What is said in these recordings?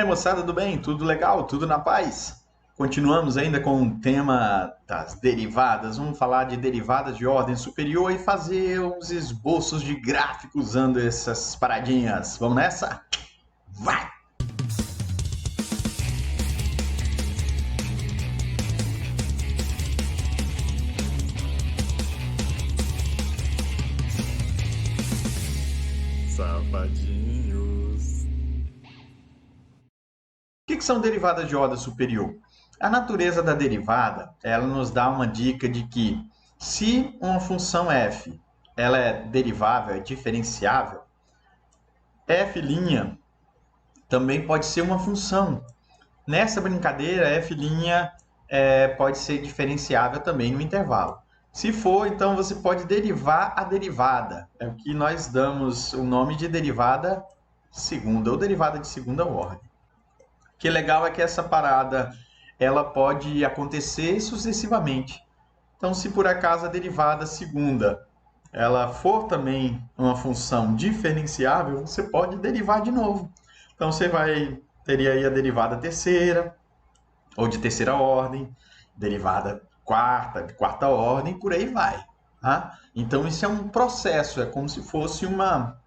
aí, moçada, tudo bem? Tudo legal? Tudo na paz? Continuamos ainda com o tema das derivadas. Vamos falar de derivadas de ordem superior e fazer uns esboços de gráfico usando essas paradinhas. Vamos nessa? Vai! Safadinhos. O que são derivadas de ordem superior? A natureza da derivada, ela nos dá uma dica de que se uma função f ela é derivável, é diferenciável, f' também pode ser uma função. Nessa brincadeira, f' pode ser diferenciável também no intervalo. Se for, então você pode derivar a derivada. É o que nós damos o nome de derivada segunda ou derivada de segunda ordem. O que é legal é que essa parada ela pode acontecer sucessivamente. Então, se por acaso a derivada segunda ela for também uma função diferenciável, você pode derivar de novo. Então, você teria aí a derivada terceira, ou de terceira ordem, derivada quarta, de quarta ordem, por aí vai. Tá? Então, isso é um processo, é como se fosse uma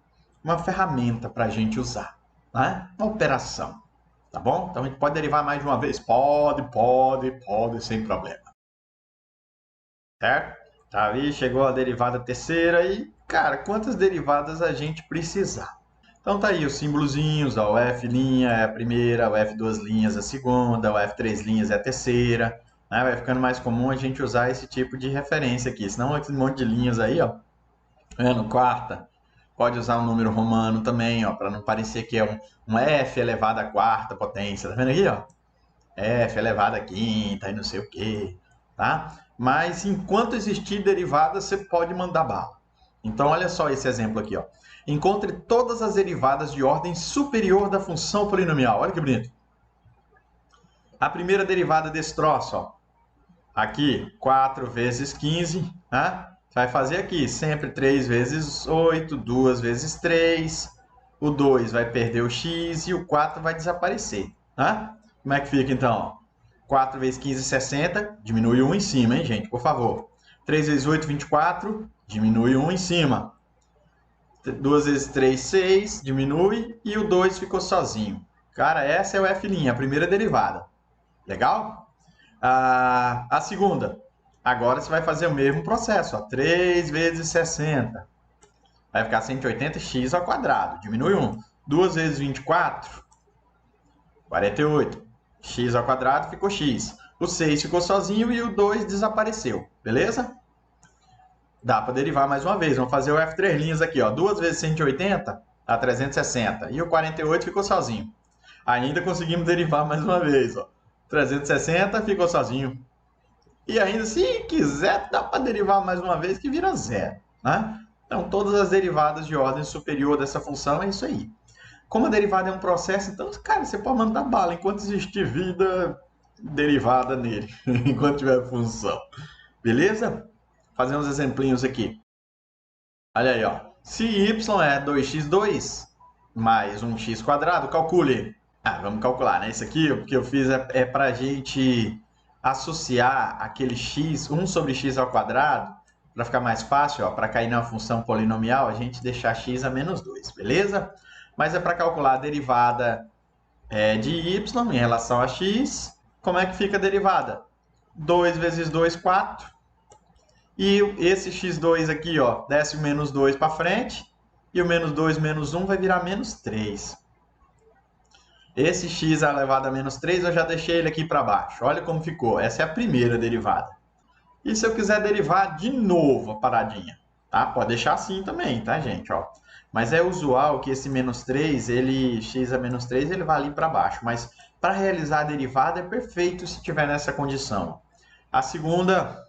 ferramenta para a gente usar. Tá? Uma operação. Tá bom? Então, a gente pode derivar mais de uma vez? Pode, sem problema. Certo? Tá aí, chegou a derivada terceira e, cara, quantas derivadas a gente precisar? Então tá aí os símbolozinhos, ó, o F' é a primeira, o F duas linhas é a segunda, o F três linhas é a terceira, né? Vai ficando mais comum a gente usar esse tipo de referência aqui, senão esse monte de linhas aí, ó, no quarta, pode usar um número romano também, ó, para não parecer que é um F elevado à quarta potência, tá vendo aqui, ó? F elevado à quinta e não sei o que, tá? Mas enquanto existir derivada, você pode mandar bala. Então, olha só esse exemplo aqui, ó. Encontre todas as derivadas de ordem superior da função polinomial. Olha que bonito. A primeira derivada desse troço, ó. Aqui, 4 vezes 15, né? Vai fazer aqui sempre 3 vezes 8, 2 vezes 3. O 2 vai perder o x e o 4 vai desaparecer, né? Como é que fica, então? 4 vezes 15, 60. Diminui 1 em cima, hein, gente? Por favor. 3 vezes 8, 24. Diminui 1 em cima. 2 vezes 3, 6. Diminui. E o 2 ficou sozinho. Cara, essa é o f', a primeira derivada. Legal? A segunda. Agora você vai fazer o mesmo processo. Ó. 3 vezes 60. Vai ficar 180x ao quadrado. Diminui 1. 2 vezes 24. 48. X ao quadrado ficou x. O 6 ficou sozinho e o 2 desapareceu. Beleza? Dá para derivar mais uma vez. Vamos fazer o F3' aqui. Ó. 2 vezes 180 dá 360. E o 48 ficou sozinho. Ainda conseguimos derivar mais uma vez. Ó. 360 ficou sozinho. E ainda, se quiser, dá para derivar mais uma vez que vira zero. Né? Então, todas as derivadas de ordem superior dessa função é isso aí. Como a derivada é um processo, então, cara, você pode mandar bala enquanto existir vida derivada nele, enquanto tiver função. Beleza? Fazer uns exemplinhos aqui. Olha aí, ó. Se y é 2x2 mais 1x quadrado, calcule. Vamos calcular, né? Isso aqui, o que eu fiz é para a gente associar aquele x, 1 sobre x ao quadrado, para ficar mais fácil, para cair na função polinomial, a gente deixar x a menos 2, beleza? Mas é para calcular a derivada de y em relação a x. Como é que fica a derivada? 2 vezes 2, 4. E esse x2 aqui, ó, desce o menos 2 para frente. E o menos 2 menos 1 vai virar menos 3. Esse x elevado a menos 3, eu já deixei ele aqui para baixo. Olha como ficou. Essa é a primeira derivada. E se eu quiser derivar de novo a paradinha? Tá? Pode deixar assim também, tá, gente? Ó. Mas é usual que esse menos 3, x a menos 3, ele vá ali para baixo. Mas para realizar a derivada é perfeito se tiver nessa condição. A segunda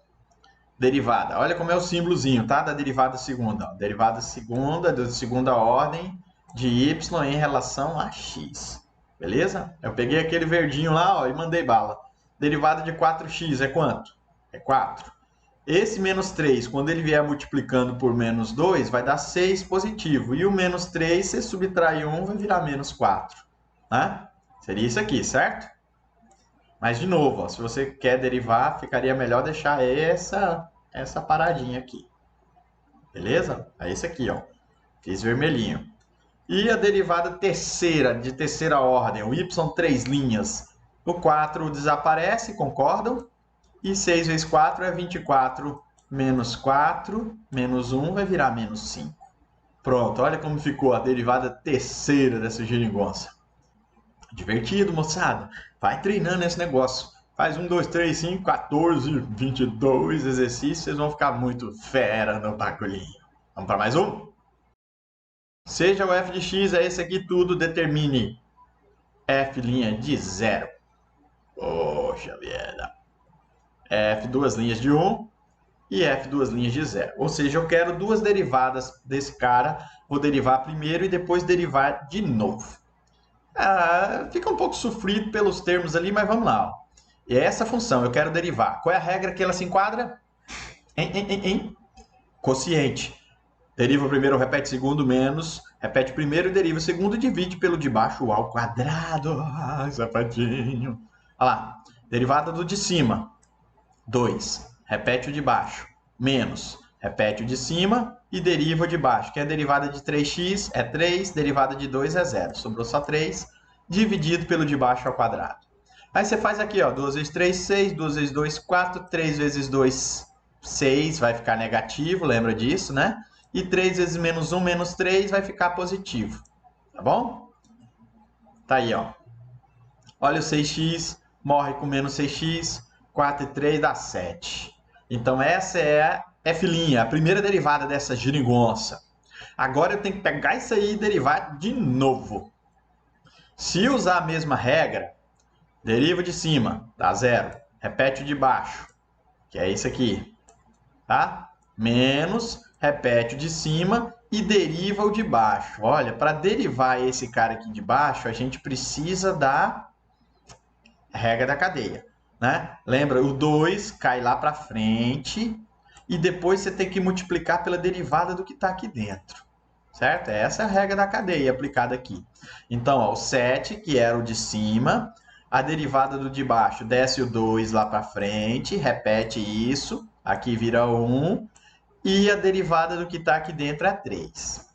derivada, olha como é o símbolozinho, tá? Da derivada segunda. Ó. Derivada segunda, de segunda ordem de y em relação a x. Beleza? Eu peguei aquele verdinho lá, ó, e mandei bala. Derivada de 4x é quanto? É 4. Esse menos 3, quando ele vier multiplicando por menos 2, vai dar 6 positivo. E o menos 3, se subtrair 1, vai virar menos 4. Né? Seria isso aqui, certo? Mas, de novo, ó, se você quer derivar, ficaria melhor deixar essa paradinha aqui. Beleza? É esse aqui, ó. Fiz vermelhinho. E a derivada terceira, de terceira ordem, o y 3 linhas. O 4 desaparece, concordam? E 6 vezes 4 é 24, menos 4, menos 1 vai virar menos 5. Pronto, olha como ficou a derivada terceira dessa geringonça. Divertido, moçada. Vai treinando esse negócio. Faz 1, 2, 3, 5, 14, 22 exercícios. Vocês vão ficar muito fera no bagulhinho. Vamos para mais um? Seja o f de x, é esse aqui tudo, determine f' de 0. Poxa vida. F duas linhas de 1 e f duas linhas de 0. Ou seja, eu quero duas derivadas desse cara. Vou derivar primeiro e depois derivar de novo. Fica um pouco sofrido pelos termos ali, mas vamos lá. Ó. E é essa função, eu quero derivar. Qual é a regra que ela se enquadra? Em quociente. Deriva o primeiro, repete o segundo, menos. Repete o primeiro e deriva o segundo, divide pelo de baixo ao quadrado. Sapatinho. Olha lá. Derivada do de cima. 2. Repete o de baixo. Menos. Repete o de cima e deriva o de baixo. Que é a derivada de 3x é 3, derivada de 2 é 0. Sobrou só 3, dividido pelo de baixo ao quadrado. Aí você faz aqui, ó. 2 vezes 3, 6. 2 vezes 2, 4. 3 vezes 2, 6. Vai ficar negativo, lembra disso, né? E 3 vezes menos 1, menos 3 vai ficar positivo. Tá bom? Tá aí, ó. Olha o 6x, morre com menos 6x. 4 e 3 dá 7. Então essa é a f', a primeira derivada dessa geringonça. Agora eu tenho que pegar isso aí e derivar de novo. Se usar a mesma regra, deriva de cima, dá 0. Repete o de baixo, que é isso aqui. Tá? Menos, repete o de cima e deriva o de baixo. Olha, para derivar esse cara aqui de baixo, a gente precisa da regra da cadeia. Né? Lembra, o 2 cai lá para frente e depois você tem que multiplicar pela derivada do que está aqui dentro. Certo? Essa é a regra da cadeia aplicada aqui. Então, ó, o 7, que era o de cima, a derivada do de baixo desce o 2 lá para frente, repete isso, aqui vira 1, e a derivada do que está aqui dentro é 3.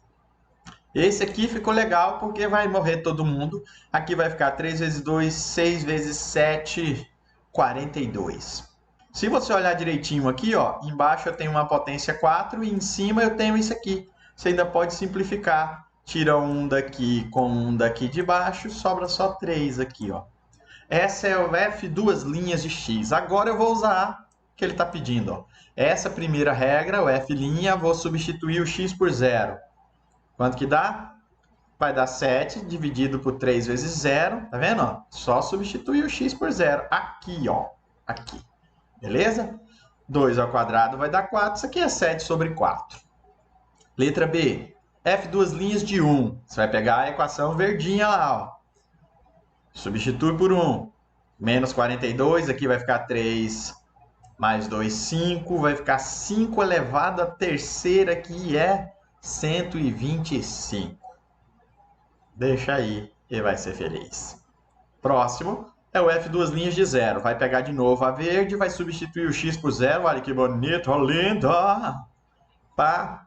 Esse aqui ficou legal porque vai morrer todo mundo. Aqui vai ficar 3 vezes 2, 6 vezes 7, 42. Se você olhar direitinho aqui, ó, embaixo eu tenho uma potência 4 e em cima eu tenho isso aqui. Você ainda pode simplificar. Tira um daqui com um daqui de baixo, sobra só 3 aqui, ó. Essa é o f duas linhas de x. Agora eu vou usar o que ele está pedindo, ó. Essa primeira regra, o f', vou substituir o x por 0. Quanto que dá? Vai dar 7 dividido por 3 vezes 0. Tá vendo? Ó? Só substituir o x por 0. Aqui, ó. Aqui. Beleza? 2 ao quadrado vai dar 4. Isso aqui é 7 sobre 4. Letra B. F duas linhas de 1. Você vai pegar a equação verdinha lá, ó. Substitui por 1. Menos 42. Aqui vai ficar 3 mais 2, 5. Vai ficar 5 elevado à terceira, que é 125. Deixa aí e vai ser feliz. Próximo é o f duas linhas de 0. Vai pegar de novo a verde, vai substituir o x por 0. Olha que bonito, lindo. Pá.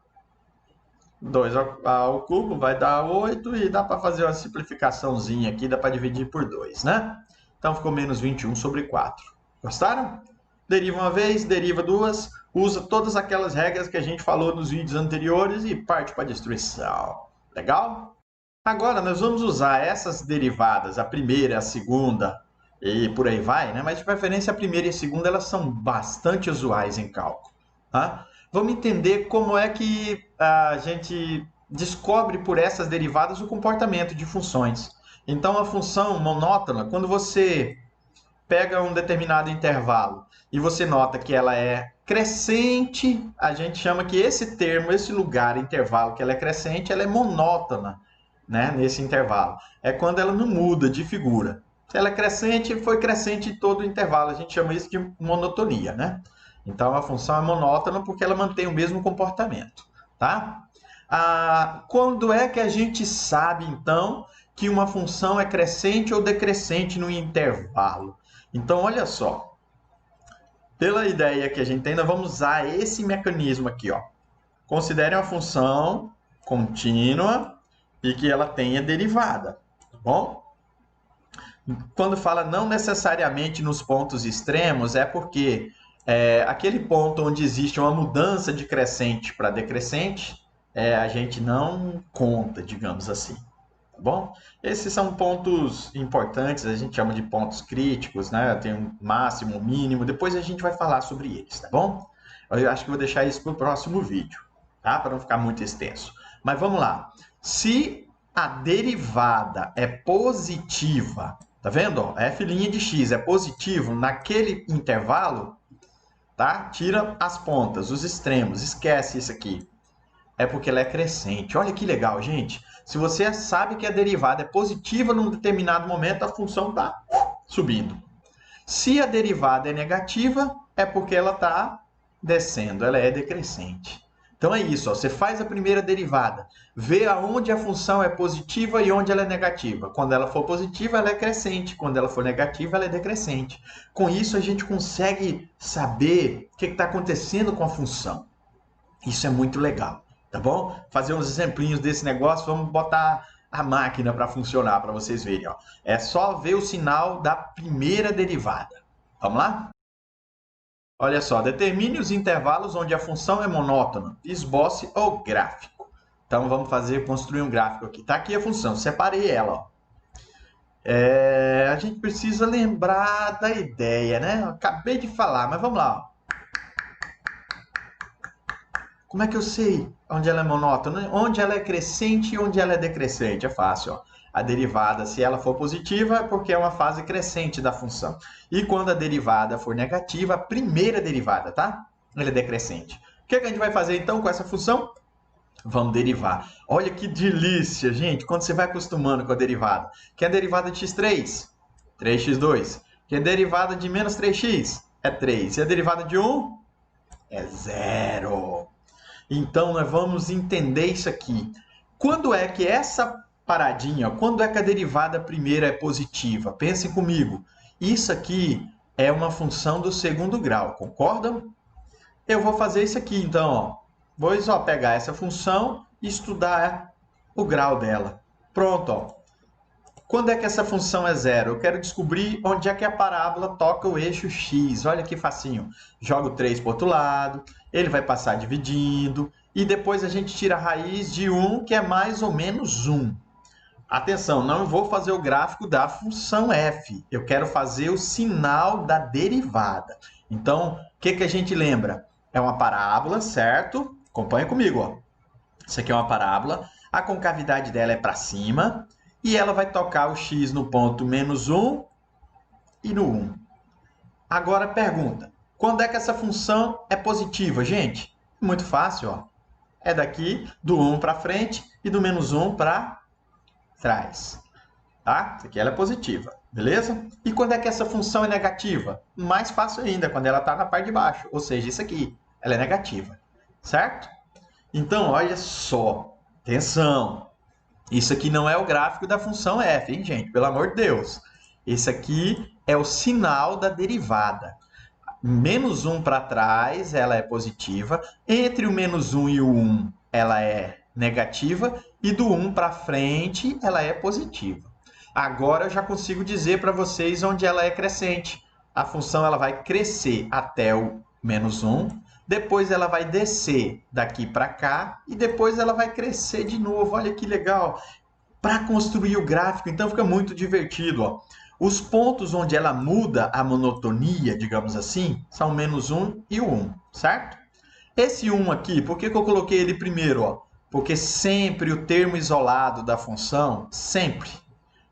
2 ao cubo vai dar 8 e dá para fazer uma simplificaçãozinha aqui, dá para dividir por 2, né? Então ficou menos 21 sobre 4. Gostaram? Deriva uma vez, deriva duas, usa todas aquelas regras que a gente falou nos vídeos anteriores e parte para a destruição. Legal? Agora nós vamos usar essas derivadas, a primeira, a segunda e por aí vai, né? Mas de preferência a primeira e a segunda, elas são bastante usuais em cálculo. Tá? Vamos entender como é que a gente descobre por essas derivadas o comportamento de funções. Então a função monótona, quando você pega um determinado intervalo e você nota que ela é crescente, a gente chama que esse termo, esse lugar, intervalo que ela é crescente, ela é monótona, né, nesse intervalo. É quando ela não muda de figura. Se ela é crescente, foi crescente em todo o intervalo. A gente chama isso de monotonia, né? Então a função é monótona porque ela mantém o mesmo comportamento, tá? Quando é que a gente sabe, então, que uma função é crescente ou decrescente no intervalo. Então, olha só. Pela ideia que a gente tem, nós vamos usar esse mecanismo aqui, ó. Considere uma função contínua e que ela tenha derivada, tá bom? Quando fala não necessariamente nos pontos extremos, é porque aquele ponto onde existe uma mudança de crescente para decrescente, a gente não conta, digamos assim. Tá bom? Esses são pontos importantes, a gente chama de pontos críticos, né? Tem um máximo, um mínimo, depois a gente vai falar sobre eles, tá bom? Eu acho que vou deixar isso para o próximo vídeo, tá? Para não ficar muito extenso. Mas vamos lá. Se a derivada é positiva, tá vendo? Ó, f' de x é positivo naquele intervalo, tá? Tira as pontas, os extremos, esquece isso aqui. É porque ela é crescente. Olha que legal, gente. Se você sabe que a derivada é positiva num determinado momento, a função está subindo. Se a derivada é negativa, é porque ela está descendo, ela é decrescente. Então é isso, ó, você faz a primeira derivada, vê aonde a função é positiva e onde ela é negativa. Quando ela for positiva, ela é crescente. Quando ela for negativa, ela é decrescente. Com isso, a gente consegue saber o que está acontecendo com a função. Isso é muito legal. Tá bom? Fazer uns exemplinhos desse negócio, vamos botar a máquina para funcionar, para vocês verem. Ó. É só ver o sinal da primeira derivada. Vamos lá? Olha só, determine os intervalos onde a função é monótona, esboce o gráfico. Então vamos construir um gráfico aqui. Tá aqui a função, separei ela. Ó. A gente precisa lembrar da ideia, né? Eu acabei de falar, mas vamos lá. Ó. Como é que eu sei onde ela é monótona? Onde ela é crescente e onde ela é decrescente? É fácil, ó. A derivada, se ela for positiva, é porque é uma fase crescente da função. E quando a derivada for negativa, a primeira derivada, tá? Ela é decrescente. O que a gente vai fazer então com essa função? Vamos derivar. Olha que delícia, gente, quando você vai acostumando com a derivada. Que é a derivada de x3? 3x2. Que é a derivada de menos 3x? É 3. E a derivada de 1? É 0. Então, nós vamos entender isso aqui. Quando é que essa paradinha, quando é que a derivada primeira é positiva? Pensem comigo. Isso aqui é uma função do segundo grau, concordam? Eu vou fazer isso aqui, então. Ó. Vou só pegar essa função e estudar o grau dela. Pronto. Ó. Quando é que essa função é zero? Eu quero descobrir onde é que a parábola toca o eixo x. Olha que facinho. Jogo 3 para o outro lado, ele vai passar dividindo, e depois a gente tira a raiz de 1, que é mais ou menos 1. Atenção, não vou fazer o gráfico da função f. Eu quero fazer o sinal da derivada. Então, o que a gente lembra? É uma parábola, certo? Acompanha comigo. Ó. Isso aqui é uma parábola. A concavidade dela é para cima. E ela vai tocar o x no ponto menos 1 e no 1. Agora pergunta, quando é que essa função é positiva, gente? Muito fácil, ó. É daqui do 1 para frente e do menos 1 para trás. Tá? Isso aqui ela é positiva, beleza? E quando é que essa função é negativa? Mais fácil ainda, quando ela está na parte de baixo, ou seja, isso aqui, ela é negativa, certo? Então, olha só, atenção. Isso aqui não é o gráfico da função f, hein, gente? Pelo amor de Deus. Esse aqui é o sinal da derivada. Menos 1 para trás, ela é positiva. Entre o menos 1 e o 1, ela é negativa. E do 1 para frente, ela é positiva. Agora eu já consigo dizer para vocês onde ela é crescente. A função ela vai crescer até o menos 1. Depois ela vai descer daqui para cá e depois ela vai crescer de novo. Olha que legal! Para construir o gráfico, então fica muito divertido. Ó. Os pontos onde ela muda a monotonia, digamos assim, são o menos 1 e o 1, certo? Esse 1 aqui, por que eu coloquei ele primeiro? Ó? Porque sempre o termo isolado da função, sempre,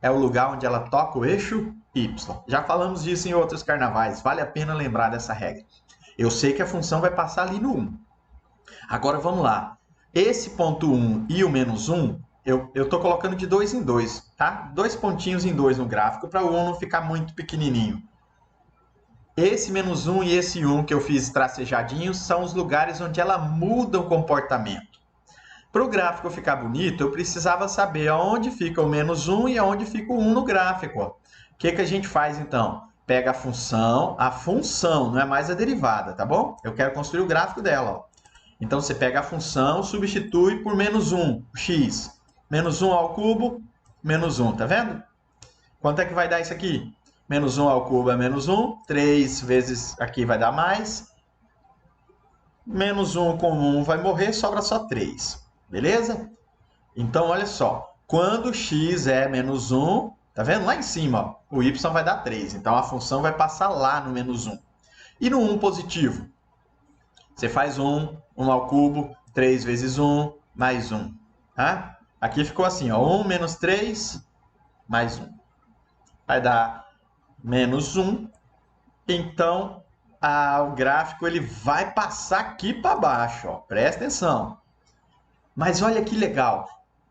é o lugar onde ela toca o eixo y. Já falamos disso em outros carnavais, vale a pena lembrar dessa regra. Eu sei que a função vai passar ali no 1. Agora vamos lá. Esse ponto 1 e o menos 1, eu estou colocando de 2 em 2, tá? 2 pontinhos em 2 no gráfico para o 1 não ficar muito pequenininho. Esse menos 1 e esse 1 que eu fiz tracejadinho são os lugares onde ela muda o comportamento. Para o gráfico ficar bonito, eu precisava saber aonde fica o menos 1 e aonde fica o 1 no gráfico. O que a gente faz então? Pega a função, não é mais a derivada, tá bom? Eu quero construir o gráfico dela. Ó. Então você pega a função, substitui por menos 1, x. Menos 1 ao cubo, menos 1, tá vendo? Quanto é que vai dar isso aqui? Menos 1 ao cubo é menos 1, 3 vezes aqui vai dar mais. Menos 1 com 1 vai morrer, sobra só 3. Beleza? Então, olha só. Quando x é menos 1, tá vendo? Lá em cima, ó, o y vai dar 3. Então, a função vai passar lá no menos 1. E no 1 positivo? Você faz 1 ao cubo, 3 vezes 1, mais 1. Tá? Aqui ficou assim, ó, 1 menos 3, mais 1. Vai dar menos 1. Então, o gráfico ele vai passar aqui para baixo. Ó. Presta atenção. Mas olha que legal.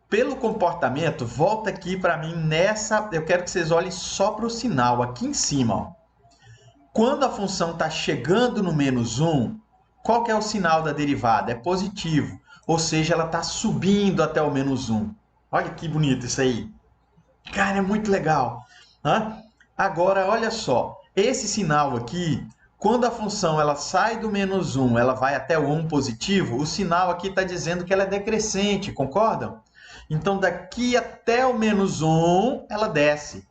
Pelo comportamento, volta aqui para mim nessa... Eu quero que vocês olhem só para o sinal, aqui em cima. Ó. Quando a função está chegando no menos 1, qual que é o sinal da derivada? É positivo. Ou seja, ela está subindo até o menos 1. Olha que bonito isso aí. Cara, é muito legal. Hã? Agora, olha só. Esse sinal aqui... Quando a função ela sai do menos 1, ela vai até o 1 positivo, o sinal aqui está dizendo que ela é decrescente, concordam? Então, daqui até o menos 1, ela desce.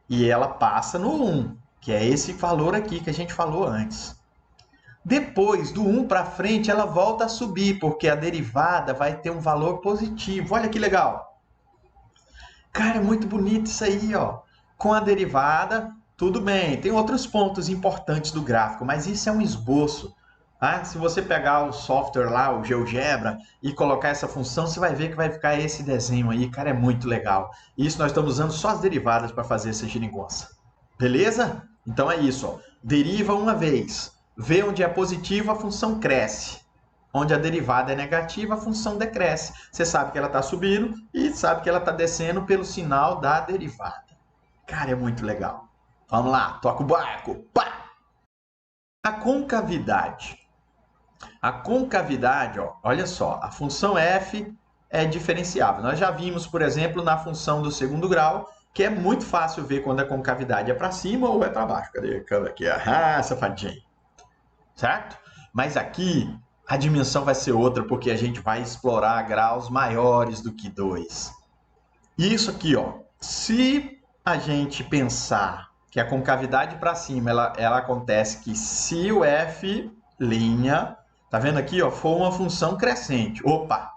E ela passa no 1, que é esse valor aqui que a gente falou antes. Depois, do 1 para frente, ela volta a subir, porque a derivada vai ter um valor positivo. Olha que legal. Cara, é muito bonito isso aí, ó. Com a derivada... Tudo bem, tem outros pontos importantes do gráfico, mas isso é um esboço. Tá? Se você pegar o software lá, o GeoGebra, e colocar essa função, você vai ver que vai ficar esse desenho aí. Cara, é muito legal. Isso nós estamos usando só as derivadas para fazer essa geringonça. Beleza? Então é isso. Ó. Deriva uma vez. Vê onde é positivo, a função cresce. Onde a derivada é negativa, a função decresce. Você sabe que ela está subindo e sabe que ela está descendo pelo sinal da derivada. Cara, é muito legal. Vamos lá, toca o barco. Pá! A concavidade. A concavidade, ó, olha só, a função f é diferenciável. Nós já vimos, por exemplo, na função do segundo grau, que é muito fácil ver quando a concavidade é para cima ou é para baixo. Cadê? Cadê aqui? Ah, safadinho. Certo? Mas aqui a dimensão vai ser outra, porque a gente vai explorar graus maiores do que 2. Isso aqui, ó, se a gente pensar que a concavidade para cima, ela acontece que se o f', tá vendo aqui, ó, for uma função crescente. Opa!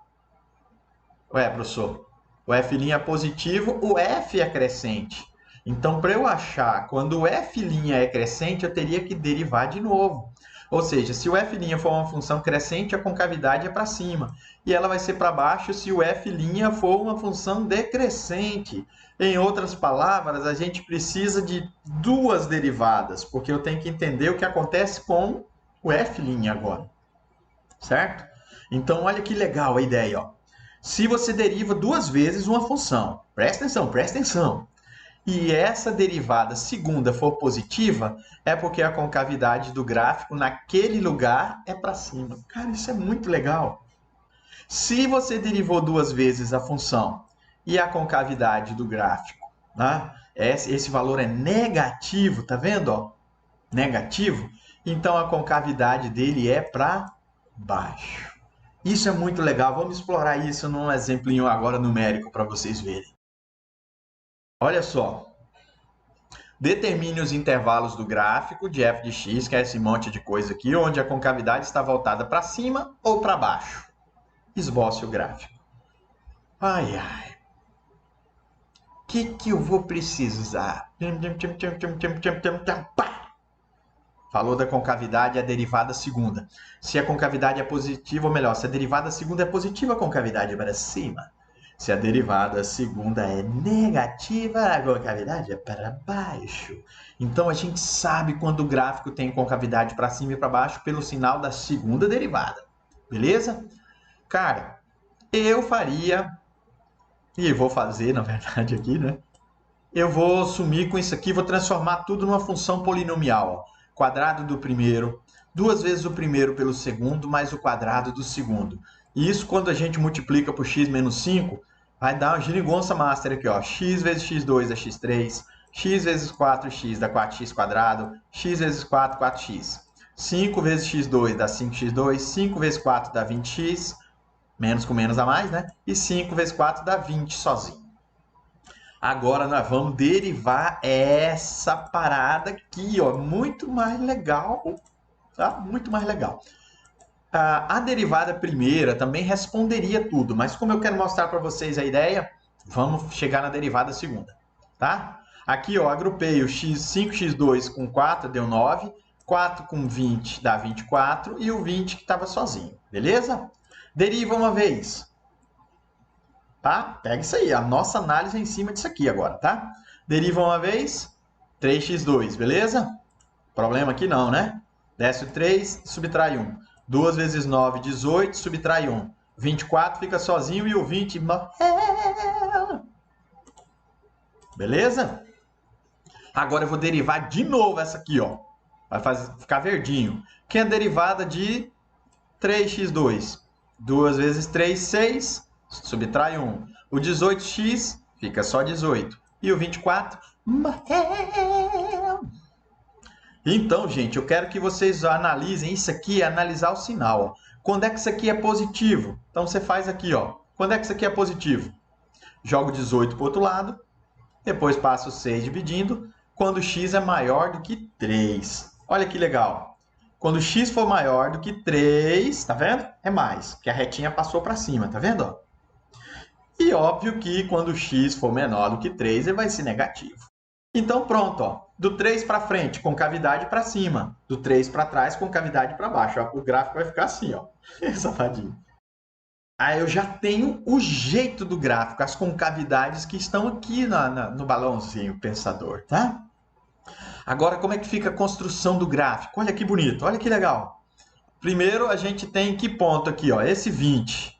Ué, professor, o f' é positivo, o f é crescente. Então, para eu achar quando o f' é crescente, eu teria que derivar de novo. Ou seja, se o f' for uma função crescente, a concavidade é para cima. E ela vai ser para baixo se o f' for uma função decrescente. Em outras palavras, a gente precisa de duas derivadas, porque eu tenho que entender o que acontece com o f' agora. Certo? Então, olha que legal a ideia. Ó. Se você deriva duas vezes uma função, presta atenção, presta atenção. E essa derivada segunda for positiva, é porque a concavidade do gráfico naquele lugar é para cima. Cara, isso é muito legal. Se você derivou duas vezes a função e a concavidade do gráfico, né? Esse valor é negativo, tá vendo? Ó? Negativo. Então a concavidade dele é para baixo. Isso é muito legal. Vamos explorar isso num exemplinho agora numérico para vocês verem. Olha só. Determine os intervalos do gráfico de f de x, que é esse monte de coisa aqui, onde a concavidade está voltada para cima ou para baixo. Esboce o gráfico. Ai, ai. O que eu vou precisar? Falou da concavidade e a derivada segunda. Se a concavidade é positiva, ou melhor, se a derivada segunda é positiva, a concavidade é para cima. Se a derivada segunda é negativa, a concavidade é para baixo. Então, a gente sabe quando o gráfico tem concavidade para cima e para baixo pelo sinal da segunda derivada. Beleza? Cara, eu faria, e vou fazer, na verdade, aqui, né? Eu vou sumir com isso aqui, vou transformar tudo numa função polinomial. Ó. Quadrado do primeiro, duas vezes o primeiro pelo segundo, mais o quadrado do segundo. E isso, quando a gente multiplica por x menos 5, vai dar uma geringonça master aqui, ó. X vezes x2 dá x3, x vezes 4x dá 4x quadrado, x vezes 4, 4x. 5 vezes x2 dá 5x2, 5 vezes 4 dá 20x, menos com menos a mais, né? E 5 vezes 4 dá 20 sozinho. Agora nós vamos derivar essa parada aqui, ó. Muito mais legal, tá? Muito mais legal. A derivada primeira também responderia tudo, mas como eu quero mostrar para vocês a ideia, vamos chegar na derivada segunda, tá? Aqui, ó, agrupei o 5x2 com 4 deu 9, 4 com 20 dá 24 e o 20 que estava sozinho, beleza? Deriva uma vez, tá? Pega isso aí, a nossa análise é em cima disso aqui agora, tá? Deriva uma vez, 3x2, beleza? Problema aqui não, né? Desce o 3, subtrai 1. 2 vezes 9, 18, subtrai 1. 24 fica sozinho e o 20 morreu. Beleza? Agora eu vou derivar de novo essa aqui, ó. Vai ficar verdinho. Que é a derivada de 3x2. 2 vezes 3, 6. Subtrai 1. O 18x fica só 18. E o 24 morreu. Então, gente, eu quero que vocês analisem isso aqui, analisar o sinal. Ó. Quando é que isso aqui é positivo? Então, você faz aqui, ó. Quando é que isso aqui é positivo? Joga o 18 para o outro lado, depois passa o 6 dividindo, quando x é maior do que 3. Olha que legal. Quando x for maior do que 3, tá vendo? É mais, porque a retinha passou para cima, tá vendo? Ó? E óbvio que quando x for menor do que 3, ele vai ser negativo. Então pronto, ó. Do 3 para frente, concavidade para cima. Do 3 para trás, concavidade para baixo. Ó. O gráfico vai ficar assim, ó. Safadinho. Aí eu já tenho o jeito do gráfico, as concavidades que estão aqui no balãozinho pensador, tá? Agora, como é que fica a construção do gráfico? Olha que bonito, olha que legal. Primeiro, a gente tem que ponto aqui, ó. Esse 20.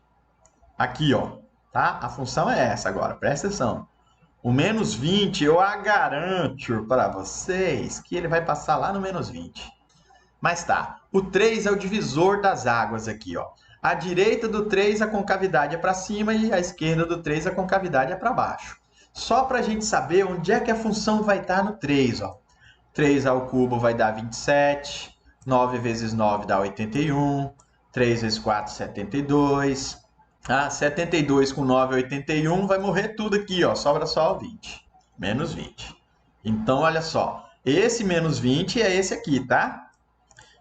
Aqui, ó. Tá? A função é essa agora, presta atenção. O menos 20 eu garanto para vocês que ele vai passar lá no menos 20. Mas tá, o 3 é o divisor das águas aqui, ó. À direita do 3 a concavidade é para cima e à esquerda do 3 a concavidade é para baixo. Só para a gente saber onde é que a função vai estar no 3, ó. 3 ao cubo vai dar 27, 9 vezes 9 dá 81, 3 vezes 4, 72... 72 com 9 é 81, vai morrer tudo aqui, ó. Sobra só o 20. Menos 20. Então, olha só. Esse menos 20 é esse aqui, tá?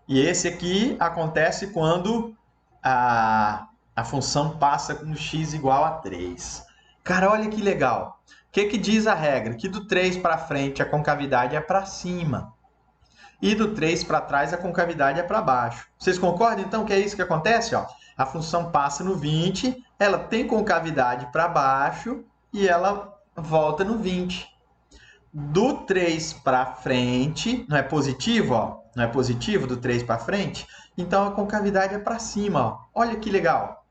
E esse aqui acontece quando a função passa com x igual a 3. Cara, olha que legal. O que diz a regra? Que do 3 para frente a concavidade é para cima. E do 3 para trás a concavidade é para baixo. Vocês concordam, então, que é isso que acontece, ó? A função passa no 20, ela tem concavidade para baixo e ela volta no 20. Do 3 para frente, não é positivo, ó? Não é positivo do 3 para frente? Então a concavidade é para cima, ó. Olha que legal.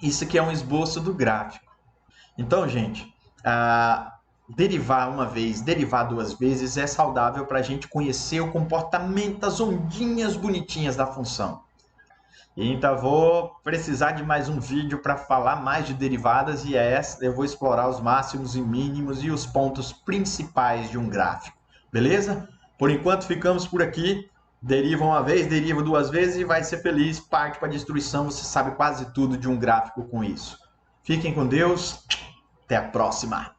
Isso aqui é um esboço do gráfico. Então, gente, derivar uma vez, derivar duas vezes é saudável para a gente conhecer o comportamento das ondinhas bonitinhas da função. Então, vou precisar de mais um vídeo para falar mais de derivadas e eu vou explorar os máximos e mínimos e os pontos principais de um gráfico. Beleza? Por enquanto, ficamos por aqui. Deriva uma vez, deriva duas vezes e vai ser feliz. Parte para a destruição, você sabe quase tudo de um gráfico com isso. Fiquem com Deus. Até a próxima.